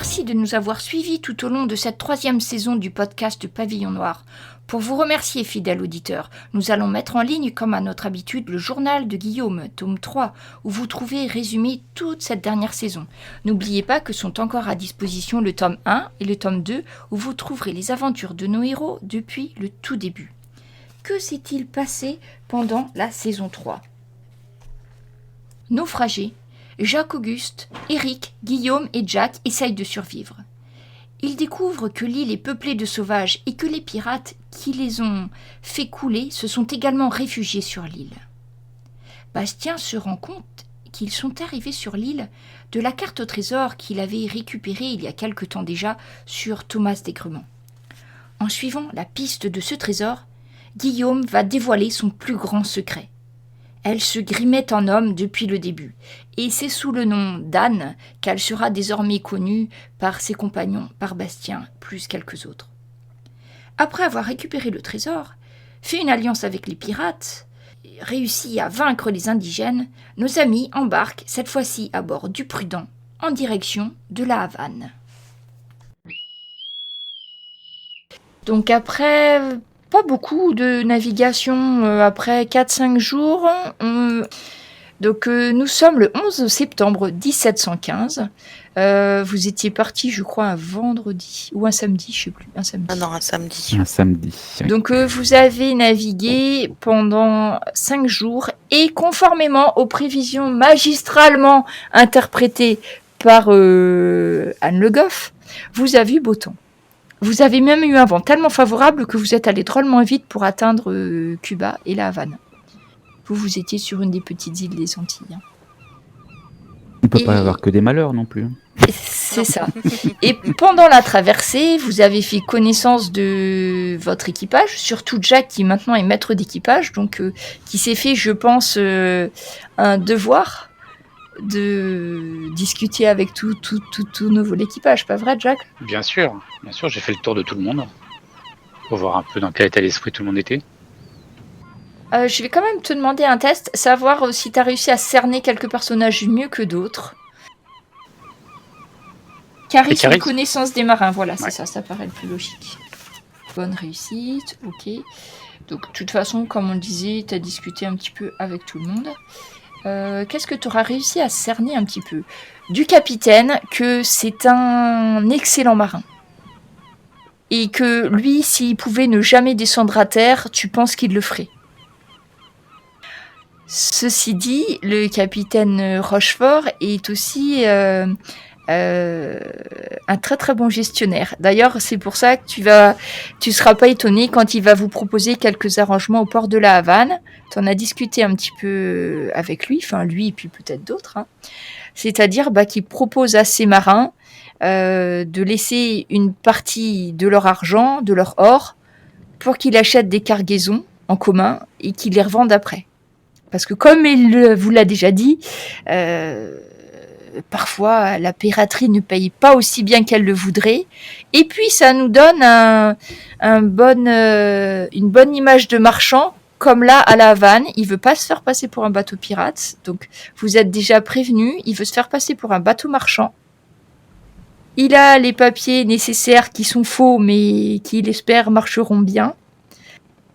Merci de nous avoir suivis tout au long de cette 3e saison du podcast Pavillon Noir. Pour vous remercier, fidèles auditeurs, nous allons mettre en ligne, comme à notre habitude, le journal de Guillaume, tome 3, où vous trouvez résumé toute cette dernière saison. N'oubliez pas que sont encore à disposition le tome 1 et le tome 2, où vous trouverez les aventures de nos héros depuis le tout début. Que s'est-il passé pendant la saison 3 ? Naufragés, Jacques-Auguste, Eric, Guillaume et Jack essayent de survivre. Ils découvrent que l'île est peuplée de sauvages et que les pirates qui les ont fait couler se sont également réfugiés sur l'île. Bastien se rend compte qu'ils sont arrivés sur l'île de la carte au trésor qu'il avait récupérée il y a quelque temps déjà sur Thomas d'Aigremont. En suivant la piste de ce trésor, Guillaume va dévoiler son plus grand secret. Elle se grimait en homme depuis le début, et c'est sous le nom d'Anne qu'elle sera désormais connue par ses compagnons, par Bastien, plus quelques autres. Après avoir récupéré le trésor, fait une alliance avec les pirates, réussi à vaincre les indigènes, nos amis embarquent cette fois-ci à bord du Prudent, en direction de la Havane. Donc après... pas beaucoup de navigation après 4-5 jours. Nous sommes le 11 septembre 1715. Vous étiez parti, je crois, un vendredi ou un samedi, je sais plus. Un samedi. Ah non, un samedi. Un samedi. Oui. Donc vous avez navigué pendant 5 jours et conformément aux prévisions magistralement interprétées par Anne Le Goff, vous avez eu beau temps. Vous avez même eu un vent tellement favorable que vous êtes allé drôlement vite pour atteindre Cuba et la Havane. Vous étiez sur une des petites îles des Antilles. On ne peut pas avoir que des malheurs non plus. C'est ça. Et pendant la traversée, vous avez fait connaissance de votre équipage, surtout Jack qui maintenant est maître d'équipage, donc qui s'est fait, je pense, un devoir de discuter avec tout l'équipage, pas vrai, Jack ? Bien sûr, j'ai fait le tour de tout le monde pour voir un peu dans quel état d'esprit tout le monde était. Je vais quand même te demander un test, savoir si tu as réussi à cerner quelques personnages mieux que d'autres. Charisme, connaissance des marins, voilà, c'est ouais. ça paraît le plus logique. Bonne réussite, ok. Donc, de toute façon, comme on le disait, tu as discuté un petit peu avec tout le monde. Qu'est-ce que tu auras réussi à cerner un petit peu ? Du capitaine, que c'est un excellent marin. Et que lui, s'il pouvait ne jamais descendre à terre, tu penses qu'il le ferait. Ceci dit, le capitaine Rochefort est aussi un très très bon gestionnaire. D'ailleurs, c'est pour ça que tu seras pas étonné quand il va vous proposer quelques arrangements au port de la Havane. Tu en as discuté un petit peu avec lui, enfin lui et puis peut-être d'autres. Hein. C'est-à-dire qu'il propose à ses marins de laisser une partie de leur argent, de leur or, pour qu'il achète des cargaisons en commun et qu'il les revende après. Parce que comme il vous l'a déjà dit, parfois la piraterie ne paye pas aussi bien qu'elle le voudrait. Et puis ça nous donne une bonne image de marchand. Comme là, à la Havane, il veut pas se faire passer pour un bateau pirate. Donc, vous êtes déjà prévenus. Il veut se faire passer pour un bateau marchand. Il a les papiers nécessaires qui sont faux, mais qui, il espère, marcheront bien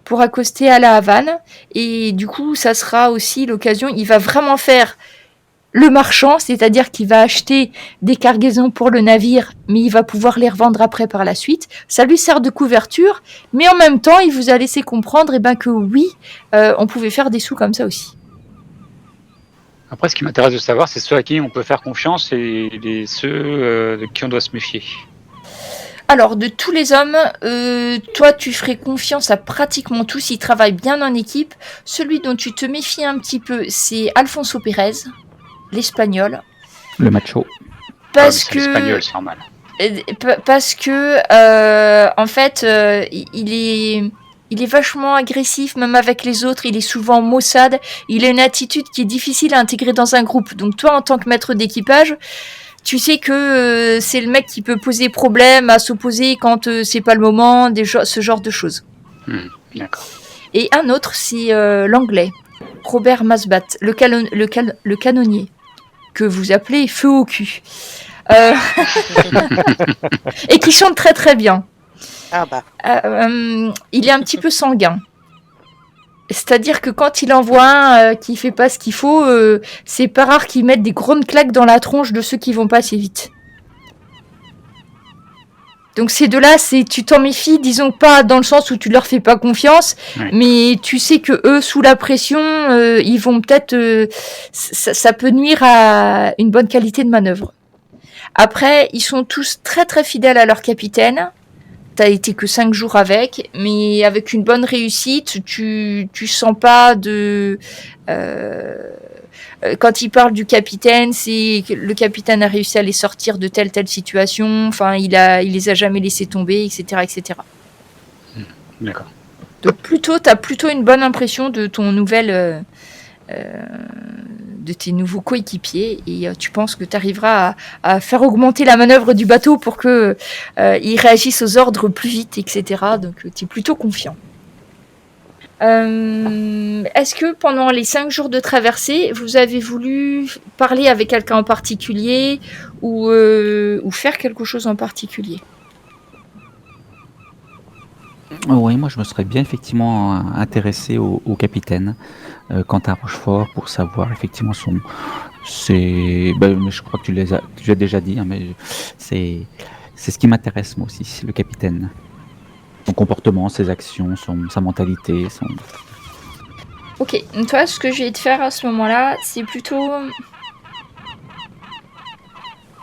pour accoster à la Havane. Et du coup, ça sera aussi l'occasion. Il va vraiment faire le marchand, c'est-à-dire qu'il va acheter des cargaisons pour le navire, mais il va pouvoir les revendre après par la suite. Ça lui sert de couverture, mais en même temps, il vous a laissé comprendre que oui, on pouvait faire des sous comme ça aussi. Après, ce qui m'intéresse de savoir, c'est ceux à qui on peut faire confiance et ceux de qui on doit se méfier. Alors, de tous les hommes, toi, tu ferais confiance à pratiquement tous. Ils travaillent bien en équipe. Celui dont tu te méfies un petit peu, c'est Alfonso Pérez, l'Espagnol. Le macho. L'Espagnol, c'est normal. Parce que, en fait, il est vachement agressif, même avec les autres. Il est souvent maussade. Il a une attitude qui est difficile à intégrer dans un groupe. Donc, toi, en tant que maître d'équipage, tu sais que c'est le mec qui peut poser problème à s'opposer quand c'est pas le moment, ce genre de choses. D'accord. Et un autre, c'est l'anglais, Robert Masbat, le canonnier, que vous appelez feu au cul. Euh, et qui chante très très bien. Ah bah. Il est un petit peu sanguin. C'est-à-dire que quand il envoie un qui fait pas ce qu'il faut, c'est pas rare qu'il mette des grandes claques dans la tronche de ceux qui vont pas assez vite. Donc ces deux-là, tu t'en méfies, disons pas dans le sens où tu leur fais pas confiance, Ouais. mais tu sais que eux, sous la pression, ils vont peut-être, ça peut nuire à une bonne qualité de manœuvre. Après, ils sont tous très très fidèles à leur capitaine. T'as été que 5 jours avec, mais avec une bonne réussite, tu sens pas de... quand ils parlent du capitaine, c'est que le capitaine a réussi à les sortir de telle situation, enfin il les a jamais laissés tomber, etc. etc. D'accord. Donc t'as plutôt une bonne impression de ton de tes nouveaux coéquipiers et tu penses que tu arriveras à faire augmenter la manœuvre du bateau pour que ils réagissent aux ordres plus vite, etc. Donc tu es plutôt confiant. Est-ce que pendant les 5 jours de traversée, vous avez voulu parler avec quelqu'un en particulier ou faire quelque chose en particulier? Oui, moi je me serais bien effectivement intéressé au capitaine Quentin Rochefort pour savoir effectivement mais je crois que tu l'as déjà dit, hein, mais c'est ce qui m'intéresse moi aussi, le capitaine. Son comportement, ses actions, sa mentalité, Ok, donc toi, ce que je vais te faire à ce moment-là, c'est plutôt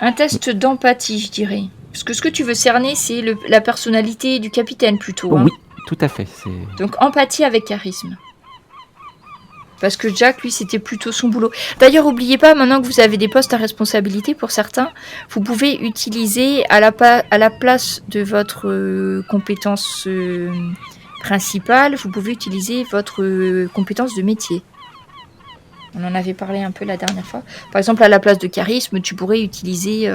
un test d'empathie, je dirais. Parce que ce que tu veux cerner, c'est la personnalité du capitaine plutôt. Hein. Oui, tout à fait. Donc empathie avec charisme. Parce que Jack, lui, c'était plutôt son boulot. D'ailleurs, n'oubliez pas, maintenant que vous avez des postes à responsabilité pour certains, vous pouvez utiliser à la place de votre compétence principale, vous pouvez utiliser votre compétence de métier. On en avait parlé un peu la dernière fois. Par exemple, à la place de charisme, tu pourrais utiliser,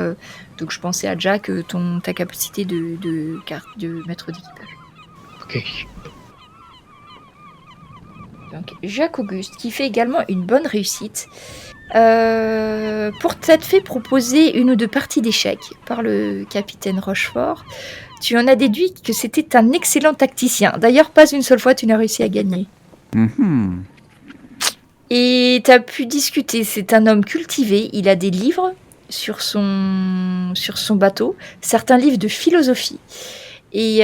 donc je pensais à Jack, ta capacité de maître d'équipage. Ok. Donc Jacques Auguste, qui fait également une bonne réussite, pour t'être fait proposer une ou deux parties d'échecs par le capitaine Rochefort, tu en as déduit que c'était un excellent tacticien. D'ailleurs, pas une seule fois tu n'as réussi à gagner. Mm-hmm. Et tu as pu discuter, c'est un homme cultivé, il a des livres sur son bateau, certains livres de philosophie, et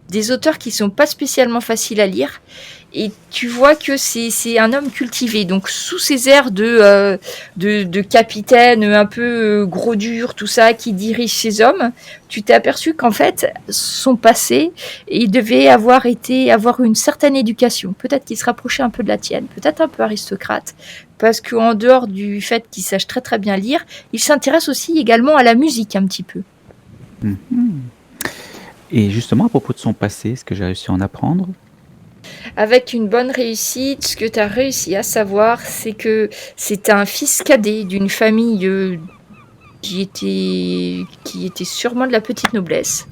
des auteurs qui sont pas spécialement faciles à lire, et tu vois que c'est un homme cultivé, donc sous ses airs de capitaine un peu gros dur, tout ça, qui dirige ses hommes, tu t'es aperçu qu'en fait son passé, il devait avoir une certaine éducation, peut-être qu'il se rapprochait un peu de la tienne, peut-être un peu aristocrate, parce qu'en dehors du fait qu'il sache très très bien lire, il s'intéresse aussi également à la musique un petit peu. Mm-hmm. Et justement, à propos de son passé, est-ce que j'ai réussi à en apprendre ? Avec une bonne réussite, ce que tu as réussi à savoir, c'est que c'est un fils cadet d'une famille qui était sûrement de la petite noblesse.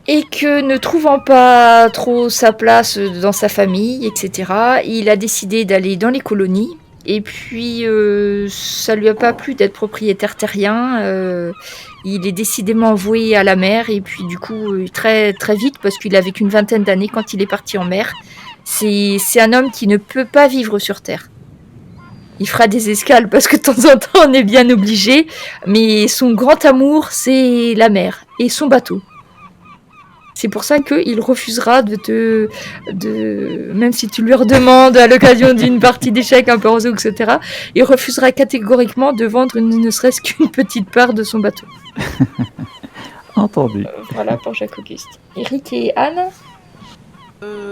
Et que ne trouvant pas trop sa place dans sa famille, etc., il a décidé d'aller dans les colonies. Et puis, ça lui a pas plu d'être propriétaire terrien. Il est décidément voué à la mer. Et puis, du coup, très, très vite, parce qu'il avait qu'une vingtaine d'années quand il est parti en mer, c'est un homme qui ne peut pas vivre sur Terre. Il fera des escales parce que de temps en temps, on est bien obligé. Mais son grand amour, c'est la mer et son bateau. C'est pour ça qu'il refusera même si tu lui redemandes à l'occasion d'une partie d'échecs un peu rosée, etc., il refusera catégoriquement de vendre ne serait-ce qu'une petite part de son bateau. Entendu. Voilà pour Jacques Auguste. Eric et Anne ?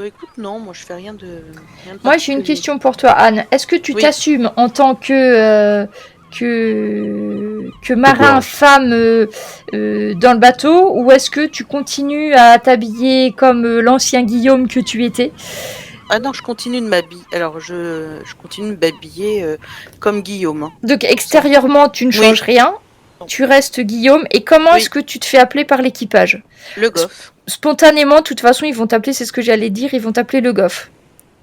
Écoute, non, moi je fais rien de Moi j'ai une question pour toi, Anne. Est-ce que tu t'assumes en tant que marin femme dans le bateau, ou est-ce que tu continues à t'habiller comme l'ancien Guillaume que tu étais ? Ah non, je continue de m'habiller. Alors je continue de m'habiller comme Guillaume. Hein. Donc extérieurement tu ne changes rien, tu restes Guillaume, et comment est-ce que tu te fais appeler par l'équipage ? Le Goff. Spontanément, de toute façon, ils vont t'appeler, c'est ce que j'allais dire, ils vont t'appeler le Goff.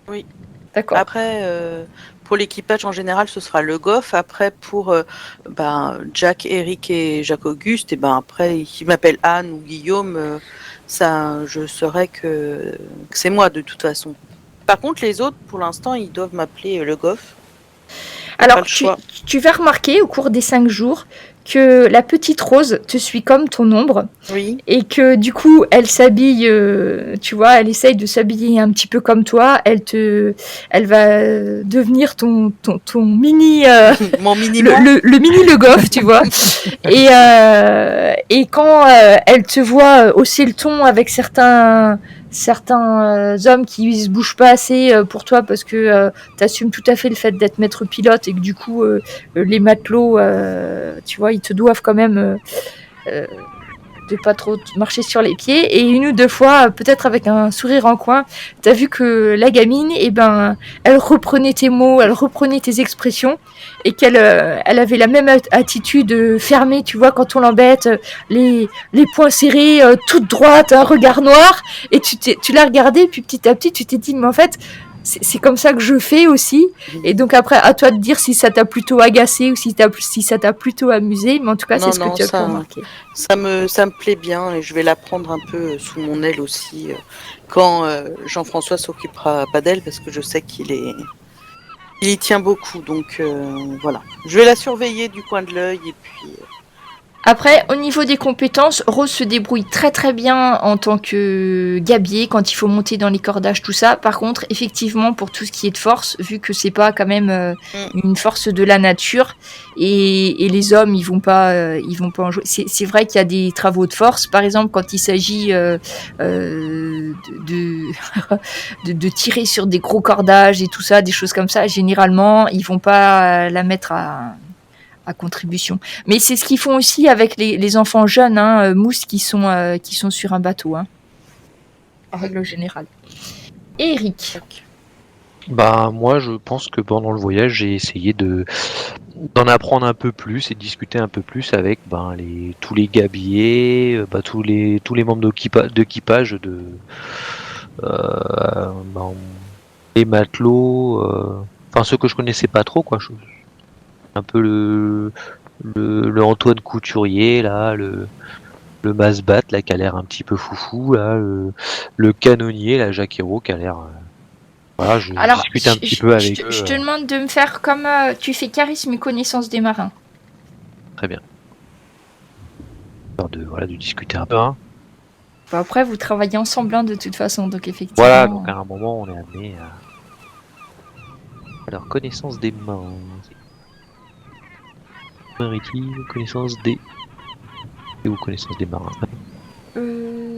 Oui. D'accord. Après, pour l'équipage en général, ce sera le Goff. Après, pour Jack, Eric et Jacques-Auguste, et après, s'ils m'appellent Anne ou Guillaume, ça, je saurais que c'est moi de toute façon. Par contre, les autres, pour l'instant, ils doivent m'appeler le Goff. Alors, tu vas remarquer au cours des 5 jours que la petite Rose te suit comme ton ombre. Oui. Et que du coup, elle s'habille, tu vois, elle essaye de s'habiller un petit peu comme toi. Elle va devenir ton mini, mon mini le mini Le Goff, tu vois. Et quand elle te voit hausser le ton avec certains hommes qui se bougent pas assez pour toi parce que t'assumes tout à fait le fait d'être maître pilote et que du coup les matelots tu vois ils te doivent quand même de pas trop marcher sur les pieds, et une ou deux fois peut-être avec un sourire en coin t'as vu que la gamine elle reprenait tes mots, elle reprenait tes expressions, et qu'elle elle avait la même attitude fermée, tu vois, quand on l'embête, les poings serrés, toute droite, un regard noir, et tu l'as regardée, puis petit à petit tu t'es dit mais en fait c'est comme ça que je fais aussi. Et donc après, à toi de dire si ça t'a plutôt agacé ou si ça t'a plutôt amusé. Mais en tout cas, c'est ce que tu as pu remarquer. Ça me plaît bien et je vais la prendre un peu sous mon aile aussi quand Jean-François s'occupera pas d'elle, parce que je sais qu'il y tient beaucoup. Donc voilà. Je vais la surveiller du coin de l'œil et puis... Après, au niveau des compétences, Rose se débrouille très très bien en tant que gabier quand il faut monter dans les cordages, tout ça. Par contre, effectivement, pour tout ce qui est de force, vu que c'est pas quand même une force de la nature, et les hommes ils vont pas en jouer. C'est vrai qu'il y a des travaux de force, par exemple quand il s'agit de tirer sur des gros cordages et tout ça, des choses comme ça. Généralement, ils vont pas la mettre à contribution. Mais c'est ce qu'ils font aussi avec les enfants jeunes, mousses qui sont sur un bateau, en règle générale. Et Eric. Moi, je pense que pendant le voyage, j'ai essayé d'en apprendre un peu plus et de discuter un peu plus avec tous les gabiers, tous les membres d'équipage les matelots, ceux que je connaissais pas trop, quoi. Un peu le Antoine Couturier là, le Masbat là qui a l'air un petit peu foufou là, le canonnier là, Jacques Hérault qui a l'air je discute un petit peu avec eux. Je te demande de me faire comme tu fais charisme et connaissance des marins. Très bien. De discuter un peu. Après vous travaillez ensemble de toute façon, donc effectivement. Voilà, donc à un moment on est amené à... Alors connaissance des marins. Maritime, connaissance des marins.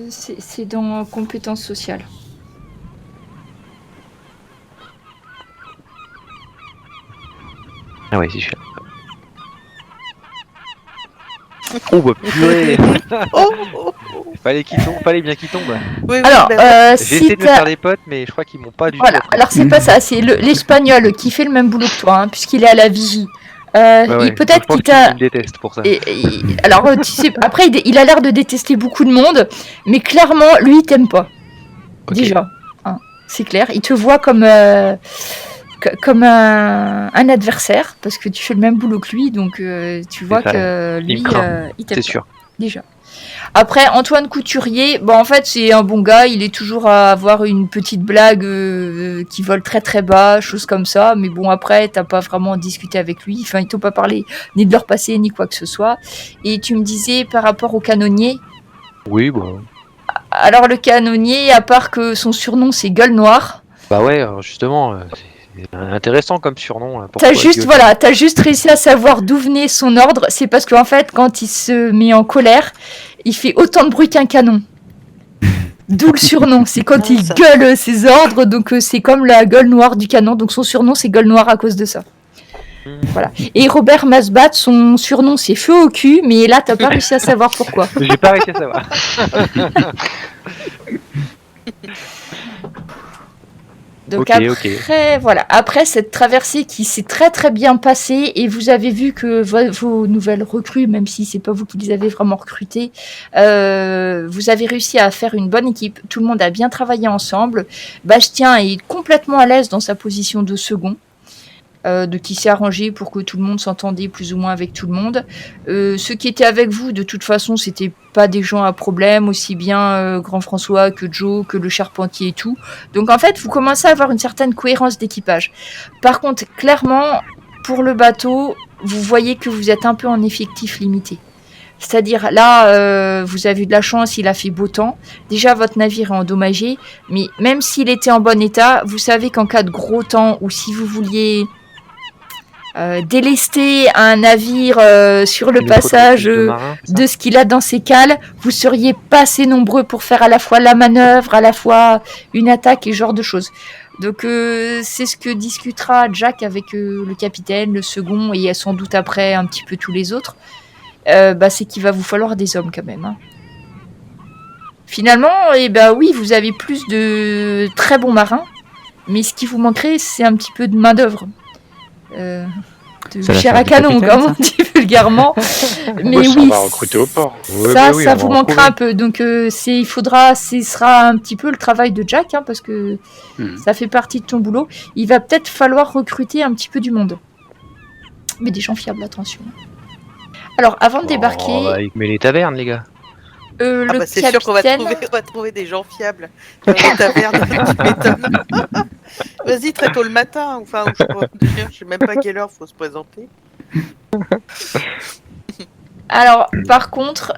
C'est dans compétences sociales. Ah ouais, si je suis là. Oh bah purée. Fallait bien qu'il tombe. Oui, alors, j'ai essayé de me faire des potes, mais je crois qu'ils m'ont pas du tout. Voilà, alors c'est pas ça, c'est l'espagnol qui fait le même boulot que toi, puisqu'il est à la vigie. Peut-être qu'il t'a. Il me déteste pour ça. Alors, tu sais, après, il a l'air de détester beaucoup de monde, mais clairement, lui, il t'aime pas. Okay. Déjà, c'est clair. Il te voit comme un adversaire, parce que tu fais le même boulot que lui, donc tu vois que lui, il t'aime pas. C'est sûr. Déjà. Après, Antoine Couturier, en fait, c'est un bon gars. Il est toujours à avoir une petite blague qui vole très très bas, choses comme ça. Mais bon, après, t'as pas vraiment discuté avec lui. Enfin, ils t'ont pas parlé ni de leur passé, ni quoi que ce soit. Et tu me disais par rapport au canonnier. Oui, bon. Alors, le canonnier, à part que son surnom, c'est Gueule Noire. Bah ouais, justement... C'est intéressant comme surnom. T'as juste réussi à savoir d'où venait son ordre. C'est parce qu'en fait, quand il se met en colère, il fait autant de bruit qu'un canon. D'où le surnom. C'est quand il gueule ses ordres. Donc c'est comme la gueule noire du canon. Donc son surnom, c'est Gueule Noire à cause de ça. Voilà. Et Robert Masbat, son surnom, c'est Feu au cul. Mais là, t'as pas réussi à savoir pourquoi. J'ai pas réussi à savoir. Donc voilà. Après cette traversée qui s'est très très bien passée, et vous avez vu que vos nouvelles recrues, même si c'est pas vous qui les avez vraiment recrutées, vous avez réussi à faire une bonne équipe. Tout le monde a bien travaillé ensemble. Bastien est complètement à l'aise dans sa position de second. qui s'est arrangé pour que tout le monde s'entendait plus ou moins avec tout le monde. Ceux qui étaient avec vous, de toute façon, c'était pas des gens à problème, aussi bien Grand François que Joe, que le charpentier et tout. Donc en fait, vous commencez à avoir une certaine cohérence d'équipage. Par contre, clairement, pour le bateau, vous voyez que vous êtes un peu en effectif limité. C'est-à-dire là, vous avez eu de la chance, il a fait beau temps. Déjà, votre navire est endommagé, mais même s'il était en bon état, vous savez qu'en cas de gros temps, ou si vous vouliez délester un navire sur le passage de ce qu'il a dans ses cales, vous seriez pas assez nombreux pour faire à la fois la manœuvre, à la fois une attaque et ce genre de choses. Donc c'est ce que discutera Jack avec le capitaine, le second, et sans doute après un petit peu tous les autres. C'est qu'il va vous falloir des hommes quand même. Hein. Finalement, oui, vous avez plus de très bons marins, mais ce qui vous manquerait, c'est un petit peu de main-d'œuvre. De chair à canon, comme on dit vulgairement. Mais oui, oui, on va recruter au port. Ça vous manquera un peu. Donc, ce sera un petit peu le travail de Jack, hein, parce que ça fait partie de ton boulot. Il va peut-être falloir recruter un petit peu du monde. Mais des gens fiables, attention. Alors, avant de débarquer... On va met les tavernes, les gars. C'est sûr qu'on va trouver des gens fiables dans les tavernes. Tu m'étonnes. Vas-y, très tôt le matin. Enfin, je sais même pas à quelle heure faut se présenter. Alors, par contre,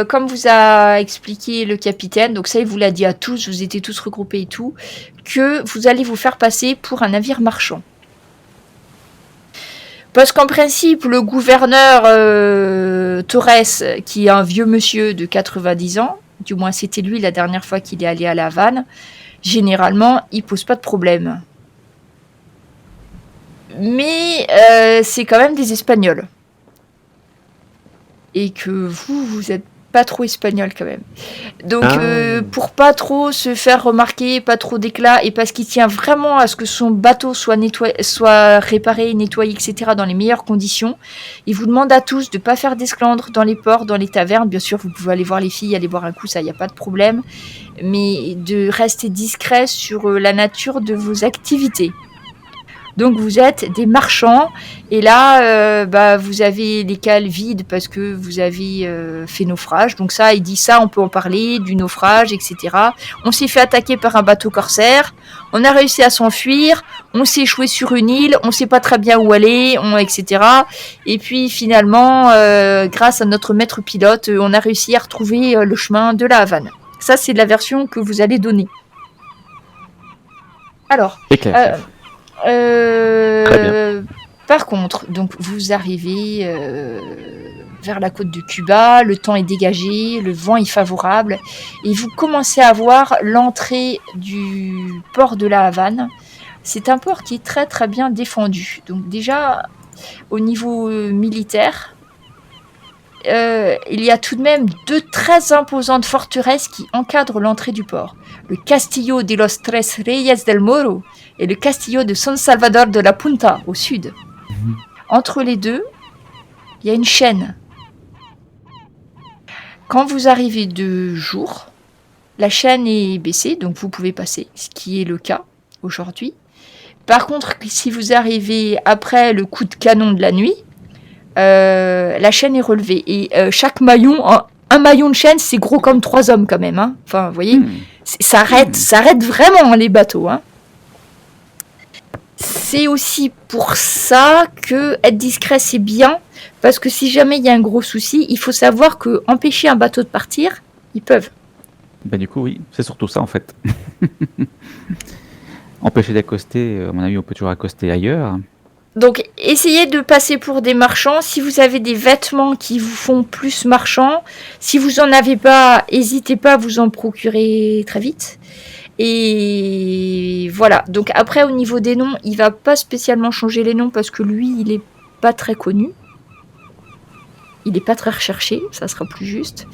comme vous a expliqué le capitaine, donc ça, il vous l'a dit à tous, vous étiez tous regroupés et tout, que vous allez vous faire passer pour un navire marchand. Parce qu'en principe, le gouverneur Torres, qui est un vieux monsieur de 90 ans, du moins c'était lui la dernière fois qu'il est allé à La Havane, généralement, il pose pas de problème. Mais c'est quand même des Espagnols. Et que vous êtes pas trop espagnol quand même. Donc pour pas trop se faire remarquer, pas trop d'éclat, et parce qu'il tient vraiment à ce que son bateau soit réparé, nettoyé, etc. dans les meilleures conditions, il vous demande à tous de pas faire d'esclandre dans les ports, dans les tavernes. Bien sûr, vous pouvez aller voir les filles, aller boire un coup, ça y a pas de problème, mais de rester discret sur la nature de vos activités. Donc vous êtes des marchands, et là vous avez les cales vides parce que vous avez fait naufrage. Donc ça, il dit ça, on peut en parler, du naufrage, etc. On s'est fait attaquer par un bateau corsaire, on a réussi à s'enfuir, on s'est échoué sur une île, on sait pas très bien où aller, etc. Et puis finalement, grâce à notre maître pilote, on a réussi à retrouver le chemin de La Havane. Ça, c'est la version que vous allez donner. Alors... Par contre, donc vous arrivez vers la côte de Cuba, le temps est dégagé, le vent est favorable, et vous commencez à voir l'entrée du port de La Havane. C'est un port qui est très très bien défendu. Donc déjà, au niveau militaire, il y a tout de même 2 très imposantes forteresses qui encadrent l'entrée du port. Le Castillo de los Tres Reyes del Moro et le Castillo de San Salvador de la Punta, au sud. Entre les deux, il y a une chaîne. Quand vous arrivez de jour, la chaîne est baissée, donc vous pouvez passer, ce qui est le cas aujourd'hui. Par contre, si vous arrivez après le coup de canon de la nuit, la chaîne est relevée. Et chaque maillon, un maillon de chaîne, c'est gros comme 3 hommes quand même. Hein. Enfin, vous voyez, ça arrête vraiment les bateaux. Hein. C'est aussi pour ça que être discret, c'est bien. Parce que si jamais il y a un gros souci, il faut savoir que empêcher un bateau de partir, ils peuvent. Du coup, oui, c'est surtout ça en fait. Empêcher d'accoster, à mon avis, on peut toujours accoster ailleurs. Donc, essayez de passer pour des marchands. Si vous avez des vêtements qui vous font plus marchands, si vous en avez pas, n'hésitez pas à vous en procurer très vite. Et voilà. Donc après, au niveau des noms, il va pas spécialement changer les noms parce que lui, il est pas très connu. Il est pas très recherché, ça sera plus juste.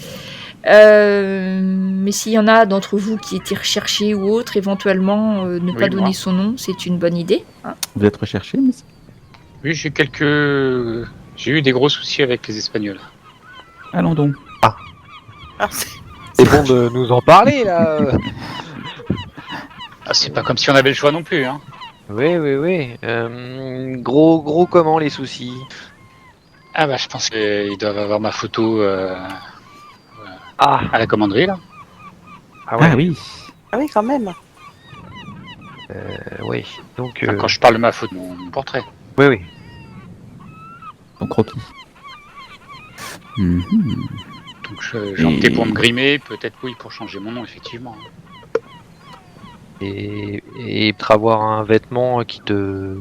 Mais s'il y en a d'entre vous qui étaient recherchés ou autres, éventuellement, ne pas donner son nom, c'est une bonne idée. Hein. Vous êtes recherché, mais... Oui, j'ai eu des gros soucis avec les Espagnols. Allons donc. C'est bon de nous en parler, là. C'est pas comme si on avait le choix non plus. Hein. Oui. Gros comment les soucis? Ah bah je pense qu'ils doivent avoir ma photo Ah, à la commanderie là. ah ouais, Ah oui. Ah oui, quand même. oui. Donc, Enfin, quand je parle de ma photo, mon portrait. oui. Ton croquis. Mhm. Donc j'ai opté pour Et- me grimer, peut-être oui pour changer mon nom effectivement. Et peut avoir un vêtement qui te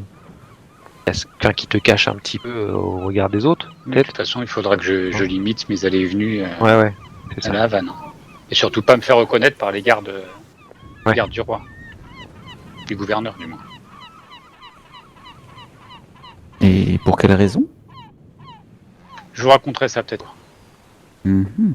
qui te cache un petit peu au regard des autres, Mais de peut-être. toute façon il faudra que je limite mes allées et venues Ouais, c'est à ça. la Havane. Et surtout pas me faire reconnaître par les gardes, Ouais. gardes du roi. Du gouverneur du moins. Et pour quelle raison? Je vous raconterai ça peut-être. Mhm.